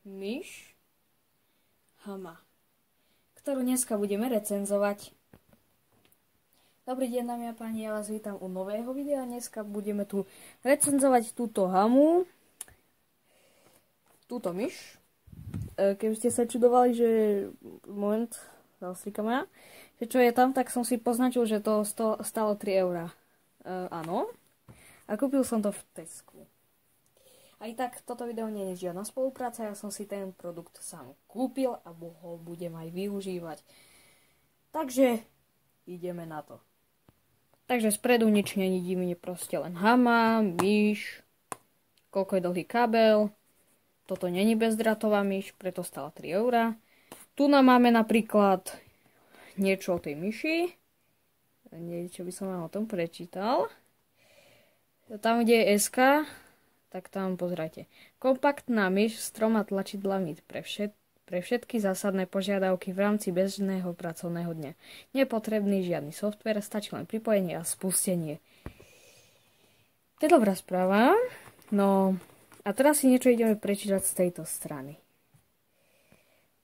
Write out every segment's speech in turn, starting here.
myš Hama, ktorú dneska budeme recenzovať. Dobrý deň, dámy a páni, ja vás vítam u nového videa. Dneska budeme tu recenzovať túto Hamu, túto myš. Keby ste sa čudovali, že moment, zastrikam ja, že čo je tam, tak som si poznačil, že to stálo 3 €. Áno. A kúpil som to v Tesku. Aj tak, toto video nie je žiadna spolupráca, ja som si ten produkt sám kúpil a ho budem aj využívať. Takže, ideme na to. Takže spredu nič není divne, proste len Hama, myš, koľko je dlhý kabel. Toto není bezdrátová myš, preto stála 3 €. Tu nám máme napríklad niečo o tej myši. Niečo by som vám o tom prečítal. Tam, kde je SK, tak tam pozrite. Kompaktná myš s 3 tlačidlami pre všetky zásadné požiadavky v rámci bežného pracovného dňa. Nepotrebný žiadny software, stačí len pripojenie a spustenie. To je dobrá správa. No a teraz si niečo ideme prečítať z tejto strany.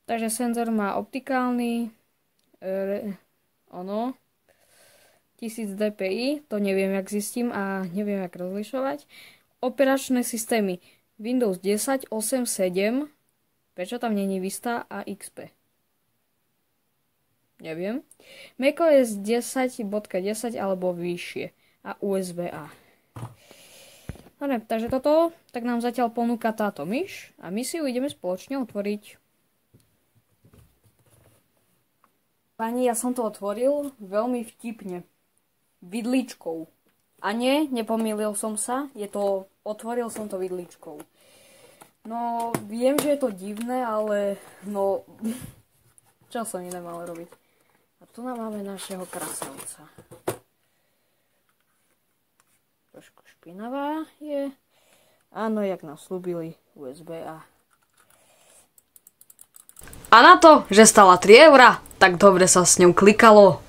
Takže senzor má optikálny 1000 dpi, to neviem, jak zistím a neviem, jak rozlišovať. Operačné systémy Windows 10, 8, 7, prečo tam není Vista a XP? Neviem. macOS 10.10 alebo vyššie a USB-A. Dobre, takže toto tak nám zatiaľ ponúka táto myš a my si ju ideme spoločne otvoriť. Pani, ja som to otvoril veľmi vtipne. Vidličkou. A nie, nepomýlil som sa, otvoril som to vidličkou. No, viem, že je to divné, ale no, čo som iné mal robiť. A tu nám máme našeho krasavca. Trošku špinavá je. Áno, jak nám slúbili, USB-A. A na to, že stala 3 €, tak dobre sa s ňou klikalo.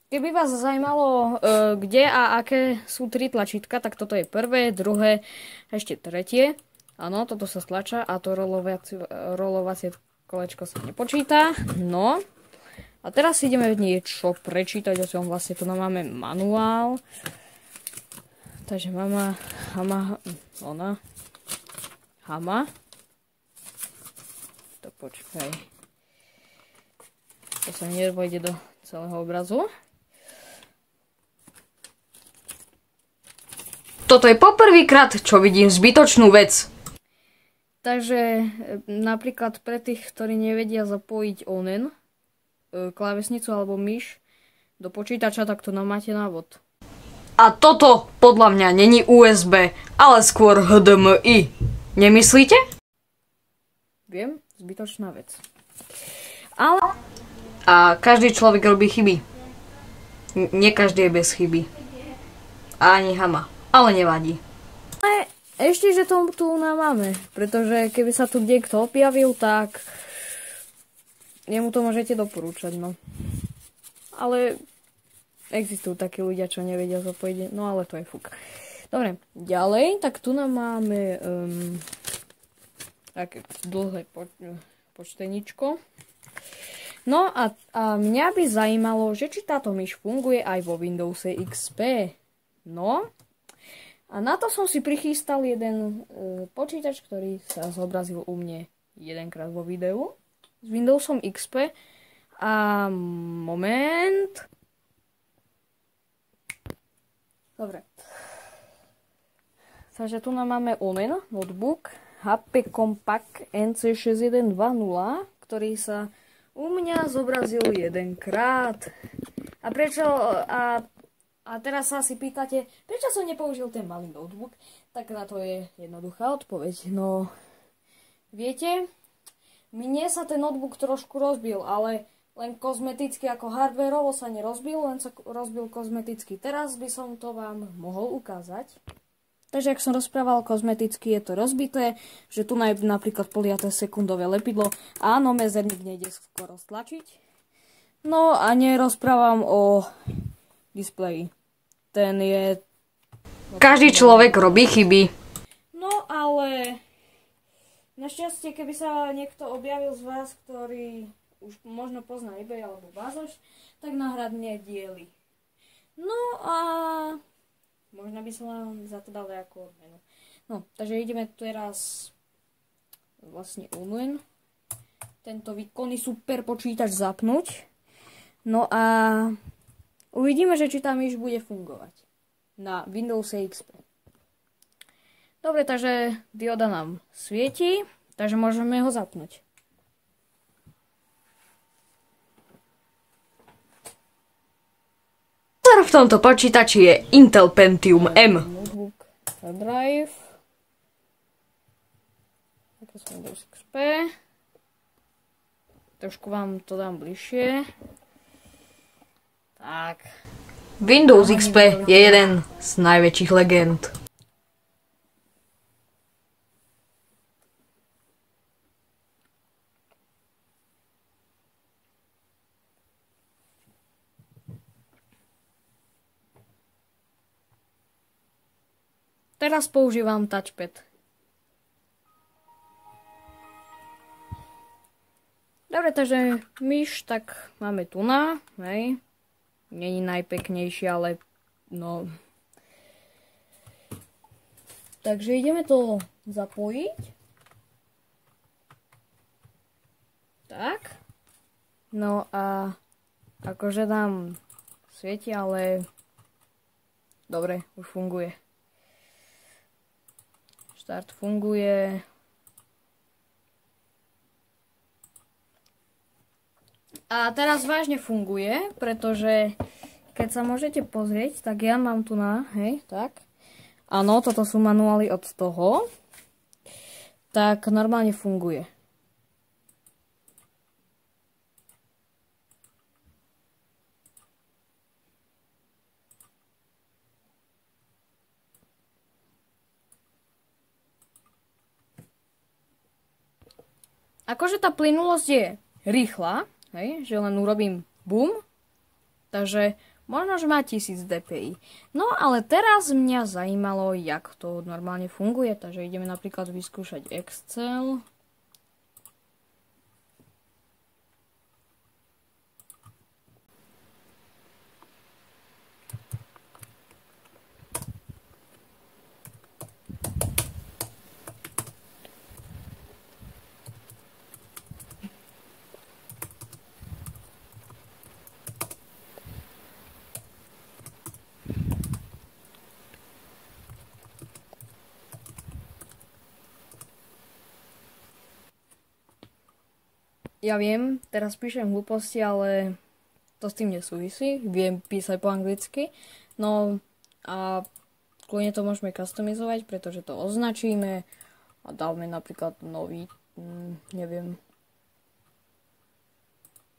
Keby vás zaujímalo, kde a aké sú 3 tlačítka, tak toto je prvé, druhé a ešte tretie. Áno, toto sa stlača a to rolovacie kolečko sa nepočíta. No, a teraz si ideme niečo prečítať, o čom vlastne tu máme manuál. Takže Hama. To počkaj. To sa nevojde do celého obrazu. Toto je poprvýkrát, čo vidím zbytočnú vec. Takže napríklad pre tých, ktorí nevedia zapojiť onen, klávesnicu alebo myš do počítača, tak to nám máte návod. A toto podľa mňa není USB, ale skôr HDMI. Nemyslíte? Viem, zbytočná vec. Ale... A každý človek robí chyby. Nie každý je bez chyby. A ani Hama. Ale nevadí. Ale ešte, že to tu máme. Pretože keby sa tu niekto objavil, tak jemu to môžete doporúčať, no. Ale existujú takí ľudia, čo nevedia zapojiť. No ale to je fuk. Dobre, ďalej. Tak tu nám máme také dlhé počteničko. No a mňa by zajímalo, že či táto myš funguje aj vo Windowse XP. No. A na to som si prichystal jeden počítač, ktorý sa zobrazil u mne jedenkrát vo videu s Windowsom XP. A moment. Dobre. Takže tu nám máme Omen notebook HP Compact NC6120, ktorý sa u mňa zobrazil jedenkrát. A prečo... A teraz sa si pýtate, prečo som nepoužil ten malý notebook? Tak na to je jednoduchá odpoveď. No, viete, mne sa ten notebook trošku rozbil, ale len kozmeticky, ako hardwareovo sa nerozbil, len sa rozbil kozmeticky. Teraz by som to vám mohol ukázať. Takže, ak som rozprával, kozmeticky je to rozbité, že tu je napríklad poliaté sekundové lepidlo. Áno, mezerník nejde skoro stlačiť. No a nerozprávam o displeji. Ten je... Každý človek robí chyby. No ale... Našťastie, keby sa niekto objavil z vás, ktorý už možno pozná eBay alebo Bazoš, tak náhradne diely. No a možno by som vám za to dal ako odmenu. No, takže ideme teraz vlastne online tento výkonný super počítač zapnúť. No a uvidíme, že či tá myš bude fungovať na Windows XP. Dobre, takže dioda nám svieti, takže môžeme ho zapnúť. V tomto počítači je Intel Pentium M. Notebook drive. Taký Windows XP. Trošku vám to dám bližšie. Tak. Windows XP je jeden z najväčších legend. Teraz používam touchpad. Dobre, takže myš, tak máme tu na, hej. Není najpeknejšie, ale no. Takže ideme to zapojiť. Tak. No a akože nám svieti, ale dobre, už funguje. Start funguje. A teraz vážne funguje, pretože keď sa môžete pozrieť, tak ja mám tu na, hej, tak. Áno, toto sú manuály od toho. Tak normálne funguje. Akože tá plynulosť je rýchla, hej, že len urobím boom, takže možno, že má 1000 dpi. No ale teraz mňa zajímalo, jak to normálne funguje, takže ideme napríklad vyskúšať Excel. Ja viem, teraz píšem hlúposti, ale to s tým nesúvisí. Viem písať po anglicky. No a kľudne to môžeme customizovať, pretože to označíme a dáme napríklad nový, neviem.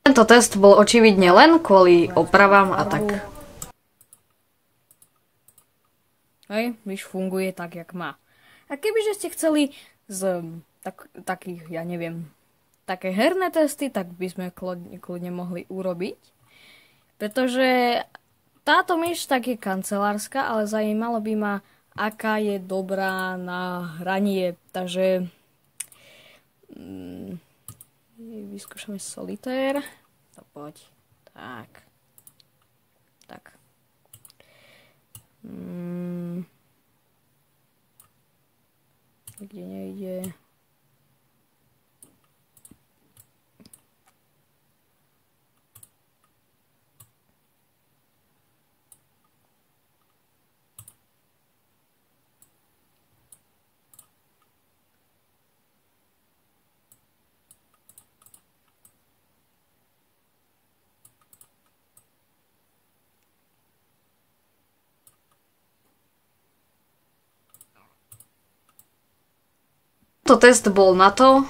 Tento test bol očividne len kvôli opravám a tak. Hej, myš funguje tak, jak má. A kebyže ste chceli z takých, ja neviem, také herné testy, tak by sme kľudne mohli urobiť. Pretože táto myš tak je kancelárska, ale zajímalo by ma, aká je dobrá na hranie. Takže vyskúšame solitér. To poď. Tak. Tak. Nikde nejde. Tento test bol na to,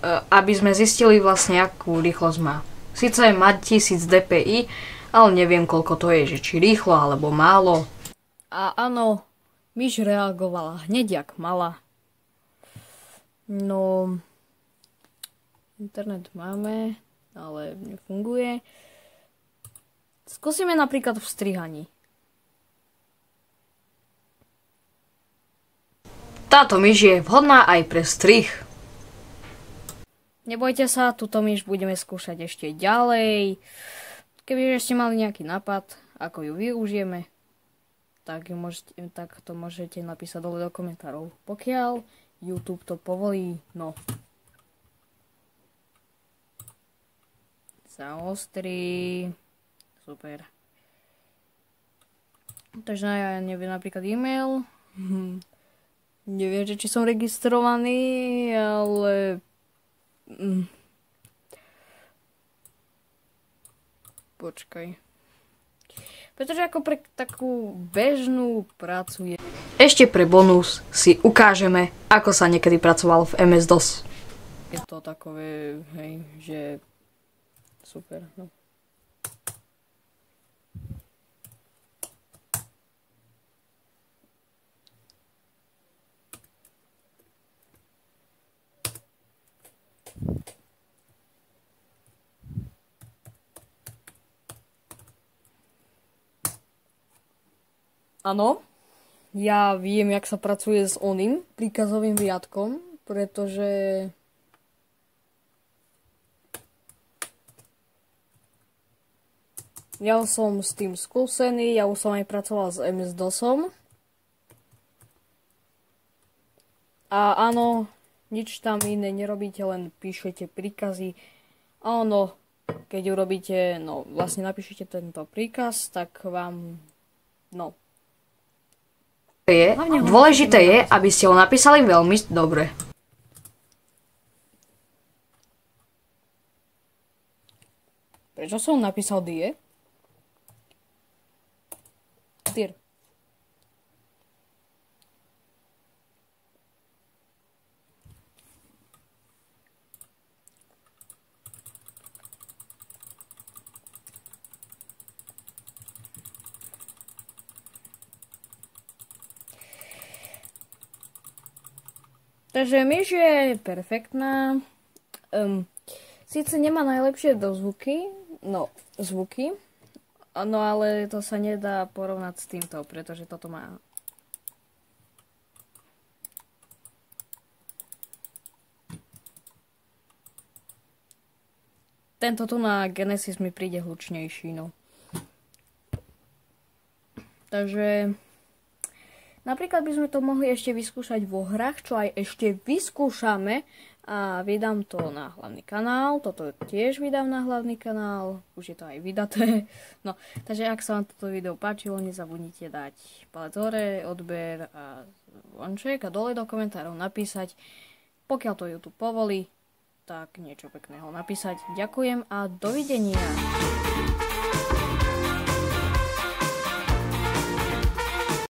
aby sme zistili vlastne, akú rýchlosť má. Sice má 1000 dpi, ale neviem, koľko to je, že či rýchlo alebo málo. A áno, myš reagovala hneď, jak mala. No, internet máme, ale nefunguje. Skúsime napríklad v strihaní. Táto myš je vhodná aj pre strih. nebojte sa, túto myš budeme skúšať ešte ďalej. Keby ešte mali nejaký nápad, ako ju využijeme, tak to môžete napísať dole do komentárov. Pokiaľ YouTube to povolí, no. Zaostri. Super. Takže ja neviem, napríklad e-mail. Neviem, že či som registrovaný, ale... Počkaj. Pretože ako pre takú bežnú prácu je... Ešte pre bonus si ukážeme, ako sa niekedy pracovalo v MS-DOS. Je to takové, hej, že... Super, no. Áno, ja viem, jak sa pracuje s oným príkazovým riadkom, pretože ja som s tým skúsený, ja už som aj pracoval s MS-DOSom. A áno, nič tam iné nerobíte, len píšete príkazy. A ono, keď urobíte, no vlastne napíšete tento príkaz, tak vám, no. Dôležité je, aby ste ho napísali veľmi dobre. Prečo som napísal die? Dir. Takže myš je perfektná. Sice nemá najlepšie dozvuky, no zvuky, no ale to sa nedá porovnať s týmto, pretože toto má... Tento tu na Genesis mi príde hlučnejší, no. Takže... Napríklad by sme to mohli ešte vyskúšať vo hrách, čo aj ešte vyskúšame a vydám to na hlavný kanál. Toto tiež vydám na hlavný kanál, už je to aj vydaté. No, takže ak sa vám toto video páčilo, nezabudnite dať palec hore, odber a zvonček a dole do komentárov napísať. Pokiaľ to YouTube povolí, tak niečo pekného napísať. Ďakujem a dovidenia.